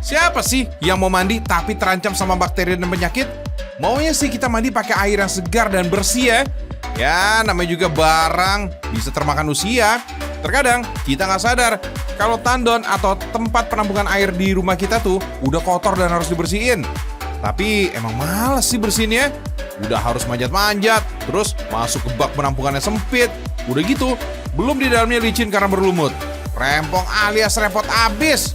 Siapa sih yang mau mandi tapi terancam sama bakteri dan penyakit? Maunya sih kita mandi pakai air yang segar dan bersih ya. Ya, namanya juga barang, bisa termakan usia. Terkadang kita nggak sadar kalau tandon atau tempat penampungan air di rumah kita tuh udah kotor dan harus dibersihin. Tapi emang males sih bersihinnya. Udah harus manjat-manjat, terus masuk ke bak penampungannya sempit. Udah gitu, belum di dalamnya licin karena berlumut. Rempong alias repot abis.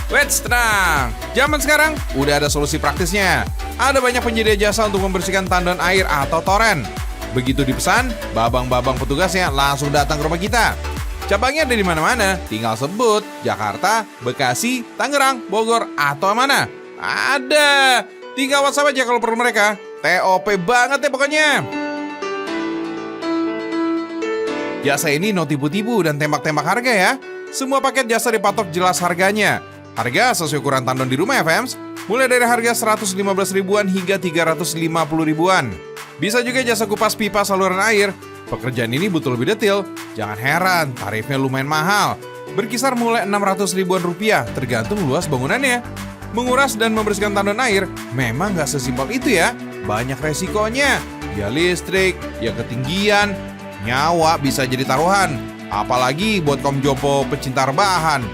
Wait, tenang. Zaman sekarang udah ada solusi praktisnya. Ada banyak penyedia jasa untuk membersihkan tandon air atau toren. Begitu dipesan, babang-babang petugasnya langsung datang ke rumah kita. Cabangnya ada di mana-mana, tinggal sebut Jakarta, Bekasi, Tangerang, Bogor, atau mana. Ada. Tinggal WhatsApp aja kalau perlu mereka. TOP banget ya pokoknya. Jasa ini no tipu-tipu dan tembak-tembak harga ya. Semua paket jasa dipatok jelas harganya. Harga sesuai ukuran tandon di rumah ya, Fems. Mulai dari harga 115 ribuan hingga 350 ribuan. Bisa juga jasa kupas pipa saluran air. Pekerjaan ini butuh lebih detail. Jangan heran, tarifnya lumayan mahal. Berkisar mulai 600 ribuan rupiah, tergantung luas bangunannya. Menguras dan membersihkan tandon air memang nggak sesimpel itu ya. Banyak resikonya. Ya listrik, ya ketinggian, nyawa bisa jadi taruhan. Apalagi buat kaum jompo pecinta rebahan.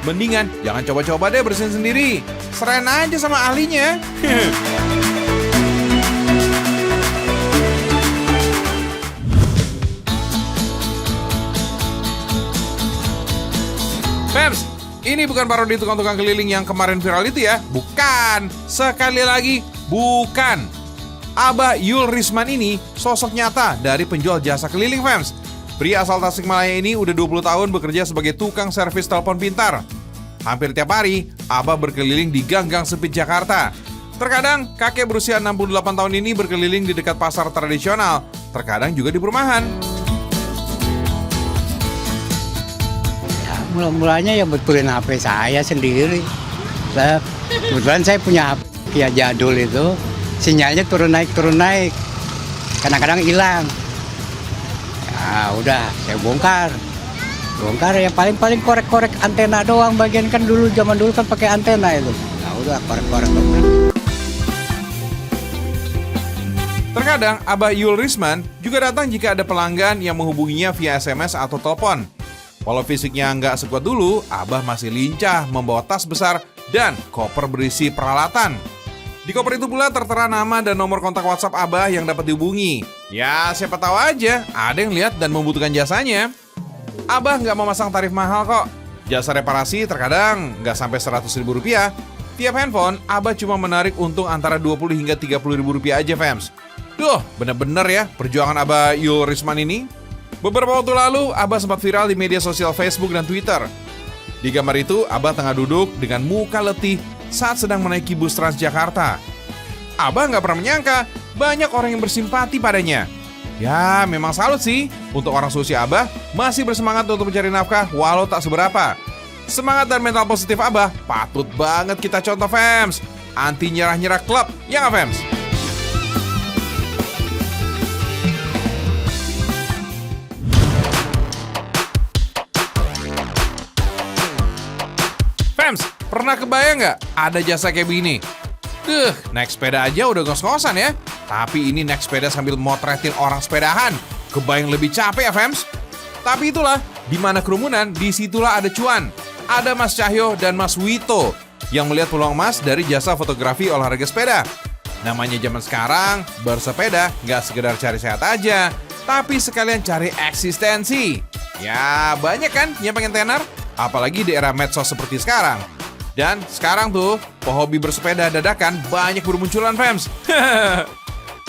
Mendingan jangan coba-coba deh bersihin sendiri. Serain aja sama ahlinya. Fems, ini bukan parodi tukang-tukang keliling yang kemarin viral itu ya. Bukan. Sekali lagi, bukan. Abah Yul Risman ini sosok nyata dari penjual jasa keliling, Fems. Pria asal Tasikmalaya ini udah 20 tahun bekerja sebagai tukang servis telepon pintar. Hampir tiap hari, Abah berkeliling di gang-gang sempit Jakarta. Terkadang, kakek berusia 68 tahun ini berkeliling di dekat pasar tradisional. Terkadang juga di perumahan. Mula-mulanya ya betulin HP saya sendiri. Kebetulan saya punya HP ya jadul itu, sinyalnya turun naik. Kadang-kadang hilang. Ya udah, saya bongkar ya paling korek-korek antena doang, bagian kan zaman dulu kan pakai antena itu. Ya udah korek-korek doang. Terkadang Abah Yul Risman juga datang jika ada pelanggan yang menghubunginya via SMS atau telepon. Walau fisiknya nggak sekuat dulu, Abah masih lincah membawa tas besar dan koper berisi peralatan. Di koper itu pula tertera nama dan nomor kontak WhatsApp Abah yang dapat dihubungi. Ya, siapa tahu aja ada yang lihat dan membutuhkan jasanya. Abah nggak mau masang tarif mahal kok. Jasa reparasi terkadang nggak sampai 100 ribu rupiah. Tiap handphone, Abah cuma menarik untung antara 20 hingga 30 ribu rupiah aja, Fems. Duh, bener-bener ya perjuangan Abah Yul Risman ini. Beberapa waktu lalu, Abah sempat viral di media sosial Facebook dan Twitter. Di gambar itu, Abah tengah duduk dengan muka letih saat sedang menaiki bus Transjakarta. Abah nggak pernah menyangka banyak orang yang bersimpati padanya. Ya, memang salut sih untuk orang seusia Abah masih bersemangat untuk mencari nafkah walau tak seberapa. Semangat dan mental positif Abah patut banget kita contoh, Fems. Anti nyerah-nyerah klub, ya nggak, Fems? Fems, pernah kebayang nggak ada jasa kayak begini? Naik sepeda aja udah ngos-ngosan ya. Tapi ini naik sepeda sambil motretin orang sepedahan. Kebayang lebih capek ya, Fems? Tapi itulah, di mana kerumunan, disitulah ada cuan. Ada Mas Cahyo dan Mas Wito yang melihat peluang emas dari jasa fotografi olahraga sepeda. Namanya zaman sekarang, bersepeda nggak sekedar cari sehat aja, tapi sekalian cari eksistensi. Ya, banyak kan yang pengen tenar? Apalagi di era medsos seperti sekarang. Dan sekarang tuh, pehobi bersepeda dadakan banyak bermunculan, Fems.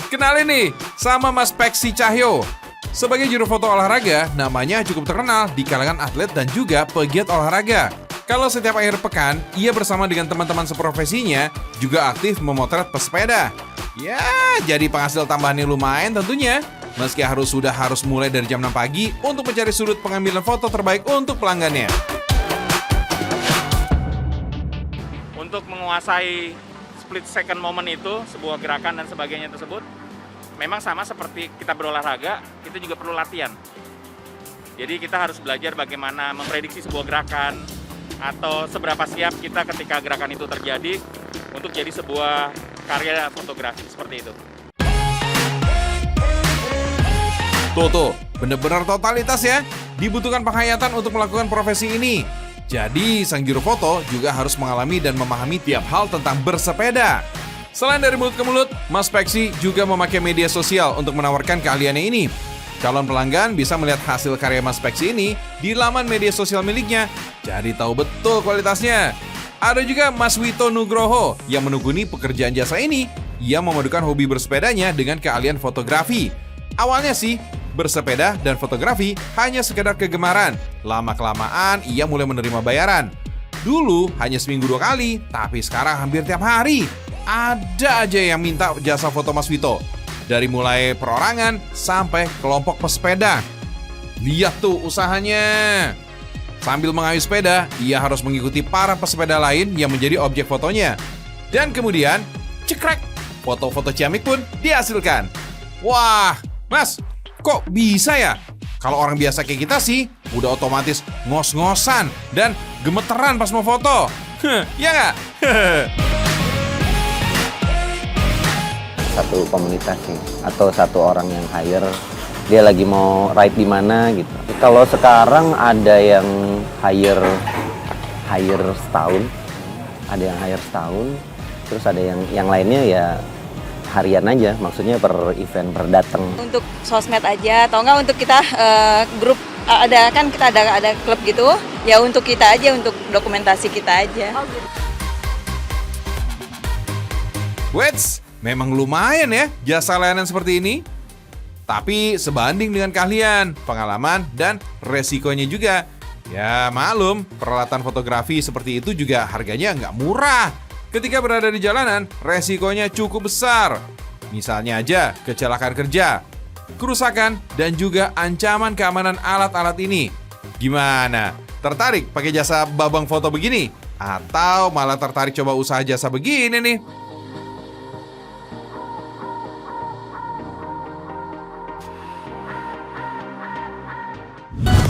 Kenalin nih, sama Mas Peksi Cahyo. Sebagai juru foto olahraga, namanya cukup terkenal di kalangan atlet dan juga pegiat olahraga. Kalau setiap akhir pekan, ia bersama dengan teman-teman seprofesinya juga aktif memotret pesepeda. Ya, jadi penghasil tambahan yang lumayan tentunya. Meski harus mulai dari jam 6 pagi untuk mencari sudut pengambilan foto terbaik untuk pelanggannya. Untuk menguasai split second moment itu, sebuah gerakan dan sebagainya tersebut, memang sama seperti kita berolahraga, kita juga perlu latihan. Jadi kita harus belajar bagaimana memprediksi sebuah gerakan, atau seberapa siap kita ketika gerakan itu terjadi untuk jadi sebuah karya fotografi seperti itu. Tuh, bener-bener totalitas ya. Dibutuhkan penghayatan untuk melakukan profesi ini. Jadi, sang juru foto juga harus mengalami dan memahami tiap hal tentang bersepeda. Selain dari mulut ke mulut, Mas Peksi juga memakai media sosial untuk menawarkan keahliannya ini. Calon pelanggan bisa melihat hasil karya Mas Peksi ini di laman media sosial miliknya, jadi tahu betul kualitasnya. Ada juga Mas Wito Nugroho yang menekuni pekerjaan jasa ini. Ia memadukan hobi bersepedanya dengan keahlian fotografi. Awalnya sih, bersepeda dan fotografi hanya sekedar kegemaran. Lama-kelamaan ia mulai menerima bayaran. Dulu hanya seminggu 2 kali, tapi sekarang hampir tiap hari. Ada aja yang minta jasa foto Mas Wito. Dari mulai perorangan sampai kelompok pesepeda. Lihat tuh usahanya. Sambil mengayuh sepeda, ia harus mengikuti para pesepeda lain yang menjadi objek fotonya. Dan kemudian, cekrek, foto-foto ciamik pun dihasilkan. Wah, Mas, kok bisa ya? Kalau orang biasa kayak kita sih, udah otomatis ngos-ngosan dan gemeteran pas mau foto. Ya nggak? Satu komunitas nih, atau satu orang yang hire, dia lagi mau ride di mana gitu. Kalau sekarang ada yang hire setahun, terus ada yang lainnya ya harian aja, maksudnya per event, per datang. Untuk sosmed aja, atau enggak untuk kita grup, ada kan kita ada klub gitu, ya untuk kita aja, untuk dokumentasi kita aja. Wets, memang lumayan ya jasa layanan seperti ini. Tapi sebanding dengan keahlian, pengalaman, dan resikonya juga. Ya maklum, peralatan fotografi seperti itu juga harganya nggak murah. Ketika berada di jalanan, resikonya cukup besar. Misalnya aja kecelakaan kerja, kerusakan, dan juga ancaman keamanan alat-alat ini. Gimana? Tertarik pakai jasa babang foto begini? Atau malah tertarik coba usaha jasa begini nih?